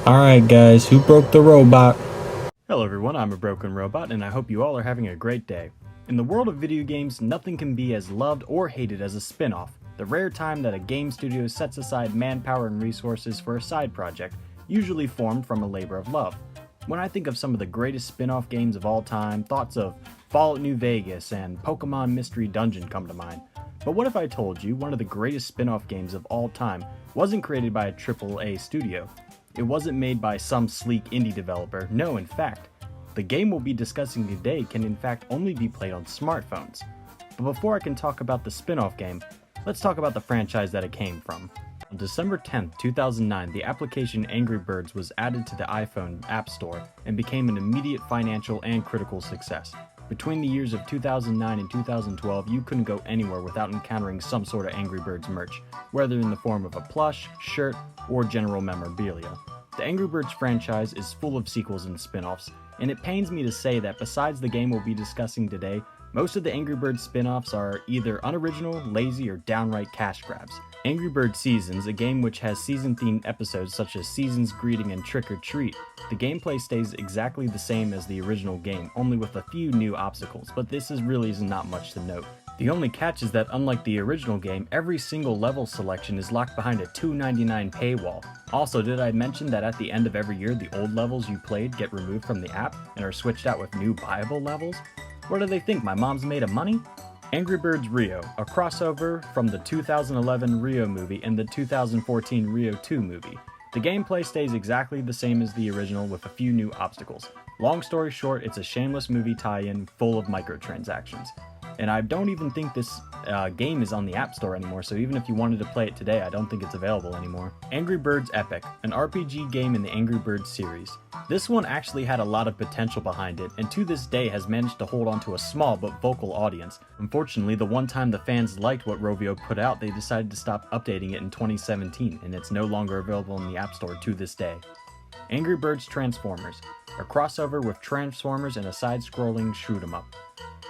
Alright guys, who broke the robot? Hello everyone, I'm a broken robot and I hope you all are having a great day. In the world of video games, nothing can be as loved or hated as a spin-off, the rare time that a game studio sets aside manpower and resources for a side project, usually formed from a labor of love. When I think of some of the greatest spin-off games of all time, thoughts of Fallout New Vegas and Pokemon Mystery Dungeon come to mind. But what if I told you one of the greatest spin-off games of all time wasn't created by a AAA studio? It wasn't made by some sleek indie developer. No, in fact, the game we'll be discussing today can in fact only be played on smartphones. But before I can talk about the spin-off game, let's talk about the franchise that it came from. On December 10, 2009, the application Angry Birds was added to the iPhone App Store and became an immediate financial and critical success. Between the years of 2009 and 2012, you couldn't go anywhere without encountering some sort of Angry Birds merch, whether in the form of a plush, shirt, or general memorabilia. The Angry Birds franchise is full of sequels and spin-offs, and it pains me to say that besides the game we'll be discussing today, most of the Angry Birds spin-offs are either unoriginal, lazy, or downright cash grabs. Angry Birds Seasons, a game which has season-themed episodes such as Season's Greeting and Trick or Treat. The gameplay stays exactly the same as the original game, only with a few new obstacles, but this really is not much to note. The only catch is that unlike the original game, every single level selection is locked behind a $2.99 paywall. Also, did I mention that at the end of every year, the old levels you played get removed from the app and are switched out with new buyable levels? What do they think, my mom's made of money? Angry Birds Rio, a crossover from the 2011 Rio movie and the 2014 Rio 2 movie. The gameplay stays exactly the same as the original with a few new obstacles. Long story short, it's a shameless movie tie-in full of microtransactions. And I don't even think this game is on the App Store anymore, so even if you wanted to play it today, I don't think it's available anymore. Angry Birds Epic, an RPG game in the Angry Birds series. This one actually had a lot of potential behind it, and to this day has managed to hold on to a small but vocal audience. Unfortunately, the one time the fans liked what Rovio put out, they decided to stop updating it in 2017, and it's no longer available in the App Store to this day. Angry Birds Transformers, a crossover with Transformers and a side-scrolling shoot-'em-up.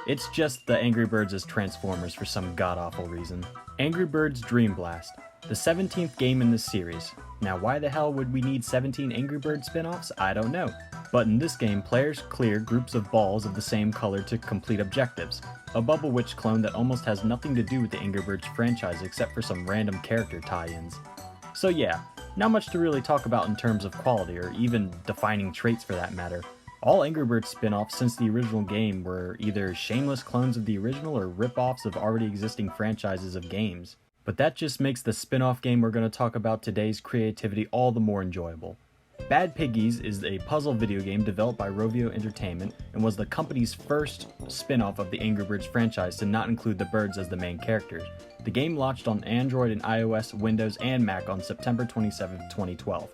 It's just the Angry Birds as Transformers for some god-awful reason. Angry Birds Dream Blast, the 17th game in this series. Now why the hell would we need 17 Angry Birds spin-offs? I don't know. But in this game, players clear groups of balls of the same color to complete objectives. A Bubble Witch clone that almost has nothing to do with the Angry Birds franchise except for some random character tie-ins. So yeah, not much to really talk about in terms of quality or even defining traits for that matter. All Angry Birds spin-offs since the original game were either shameless clones of the original or rip-offs of already existing franchises of games. But that just makes the spin-off game we're going to talk about today's creativity all the more enjoyable. Bad Piggies is a puzzle video game developed by Rovio Entertainment and was the company's first spin-off of the Angry Birds franchise to not include the birds as the main characters. The game launched on Android and iOS, Windows, and Mac on September 27, 2012.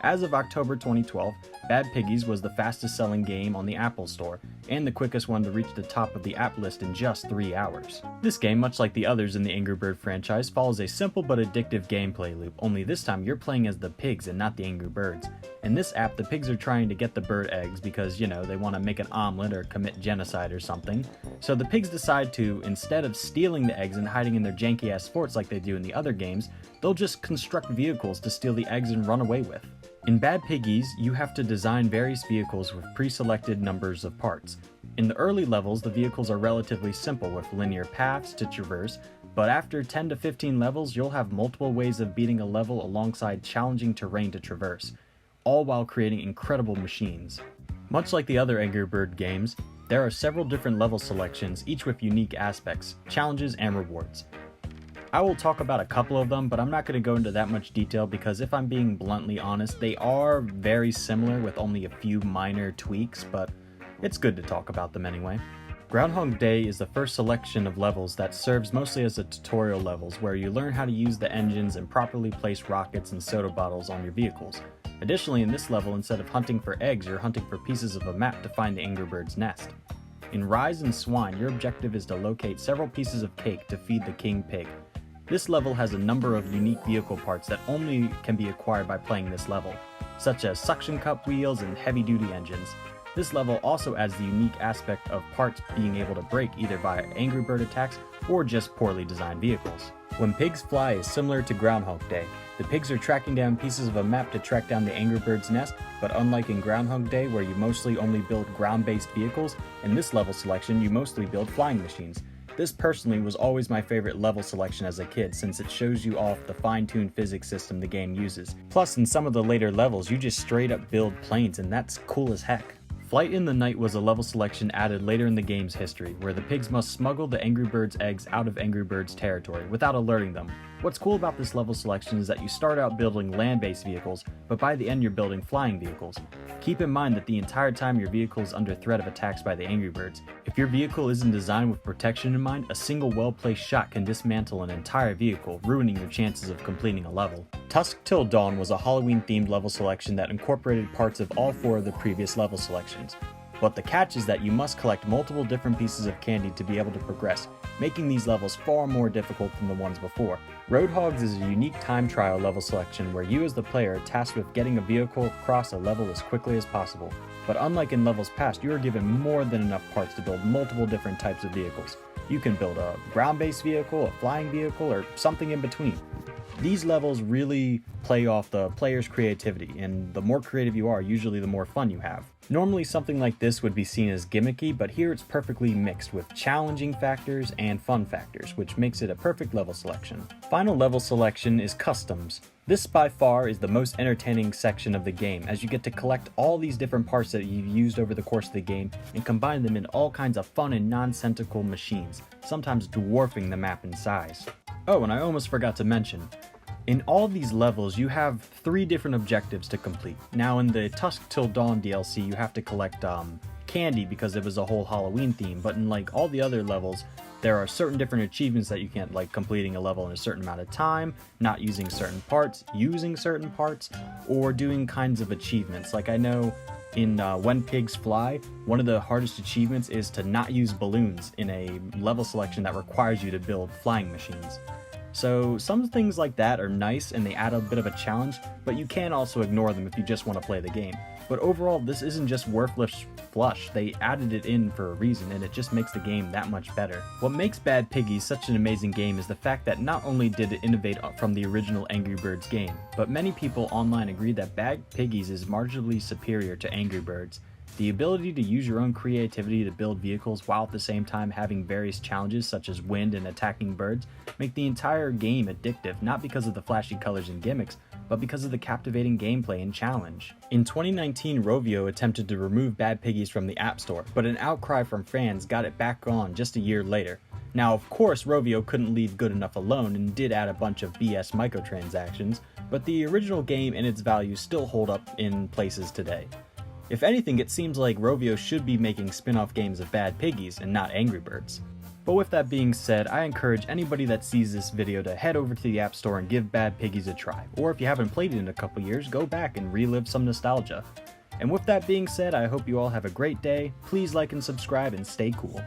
As of October 2012, Bad Piggies was the fastest selling game on the Apple Store, and the quickest one to reach the top of the app list in just 3 hours. This game, much like the others in the Angry Bird franchise, follows a simple but addictive gameplay loop, only this time you're playing as the pigs and not the Angry Birds. In this app, the pigs are trying to get the bird eggs because, they want to make an omelet or commit genocide or something. So the pigs decide to, instead of stealing the eggs and hiding in their janky-ass forts like they do in the other games, they'll just construct vehicles to steal the eggs and run away with. In Bad Piggies, you have to design various vehicles with pre-selected numbers of parts. In the early levels, the vehicles are relatively simple with linear paths to traverse, but after 10 to 15 levels, you'll have multiple ways of beating a level alongside challenging terrain to traverse, all while creating incredible machines. Much like the other Angry Bird games, there are several different level selections, each with unique aspects, challenges, and rewards. I will talk about a couple of them, but I'm not going to go into that much detail because if I'm being bluntly honest, they are very similar with only a few minor tweaks, but it's good to talk about them anyway. Groundhog Day is the first selection of levels that serves mostly as a tutorial levels where you learn how to use the engines and properly place rockets and soda bottles on your vehicles. Additionally, in this level, instead of hunting for eggs, you're hunting for pieces of a map to find the Angry Bird's nest. In Rise and Swine, your objective is to locate several pieces of cake to feed the king pig. This level has a number of unique vehicle parts that only can be acquired by playing this level, such as suction cup wheels and heavy-duty engines. This level also adds the unique aspect of parts being able to break either by Angry Bird attacks or just poorly designed vehicles. When Pigs Fly is similar to Groundhog Day. The pigs are tracking down pieces of a map to track down the Angry Bird's nest, but unlike in Groundhog Day where you mostly only build ground-based vehicles, in this level selection you mostly build flying machines. This personally was always my favorite level selection as a kid since it shows you off the fine-tuned physics system the game uses. Plus in some of the later levels you just straight up build planes and that's cool as heck. Flight in the Night was a level selection added later in the game's history, where the pigs must smuggle the Angry Bird's eggs out of Angry Bird's territory without alerting them. What's cool about this level selection is that you start out building land-based vehicles, but by the end you're building flying vehicles. Keep in mind that the entire time your vehicle is under threat of attacks by the Angry Birds. If your vehicle isn't designed with protection in mind, a single well-placed shot can dismantle an entire vehicle, ruining your chances of completing a level. Dusk Till Dawn was a Halloween-themed level selection that incorporated parts of all 4 of the previous level selections. But the catch is that you must collect multiple different pieces of candy to be able to progress, making these levels far more difficult than the ones before. Roadhogs is a unique time trial level selection where you as the player are tasked with getting a vehicle across a level as quickly as possible. But unlike in levels past, you are given more than enough parts to build multiple different types of vehicles. You can build a ground-based vehicle, a flying vehicle, or something in between. These levels really play off the player's creativity, and the more creative you are, usually the more fun you have. Normally something like this would be seen as gimmicky, but here it's perfectly mixed with challenging factors and fun factors, which makes it a perfect level selection. Final level selection is customs. This by far is the most entertaining section of the game, as you get to collect all these different parts that you've used over the course of the game and combine them in all kinds of fun and nonsensical machines, sometimes dwarfing the map in size. Oh, and I almost forgot to mention, in all these levels you have 3 different objectives to complete. Now in the Dusk Till Dawn DLC you have to collect candy because it was a whole Halloween theme, but in like all the other levels there are certain different achievements that you can't, like completing a level in a certain amount of time, not using certain parts, using certain parts, or doing kinds of achievements. Like I know in When Pigs Fly, one of the hardest achievements is to not use balloons in a level selection that requires you to build flying machines. So some things like that are nice and they add a bit of a challenge, but you can also ignore them if you just want to play the game. But overall, this isn't just worthless flush, they added it in for a reason and it just makes the game that much better. What makes Bad Piggies such an amazing game is the fact that not only did it innovate from the original Angry Birds game, but many people online agree that Bad Piggies is marginally superior to Angry Birds. The ability to use your own creativity to build vehicles while at the same time having various challenges such as wind and attacking birds make the entire game addictive, not because of the flashy colors and gimmicks, but because of the captivating gameplay and challenge. In 2019, Rovio attempted to remove Bad Piggies from the App Store, but an outcry from fans got it back on just a year later. Now of course Rovio couldn't leave good enough alone and did add a bunch of BS microtransactions, but the original game and its values still hold up in places today. If anything, it seems like Rovio should be making spin-off games of Bad Piggies and not Angry Birds. But with that being said, I encourage anybody that sees this video to head over to the App Store and give Bad Piggies a try, or if you haven't played it in a couple years, go back and relive some nostalgia. And with that being said, I hope you all have a great day, please like and subscribe and stay cool.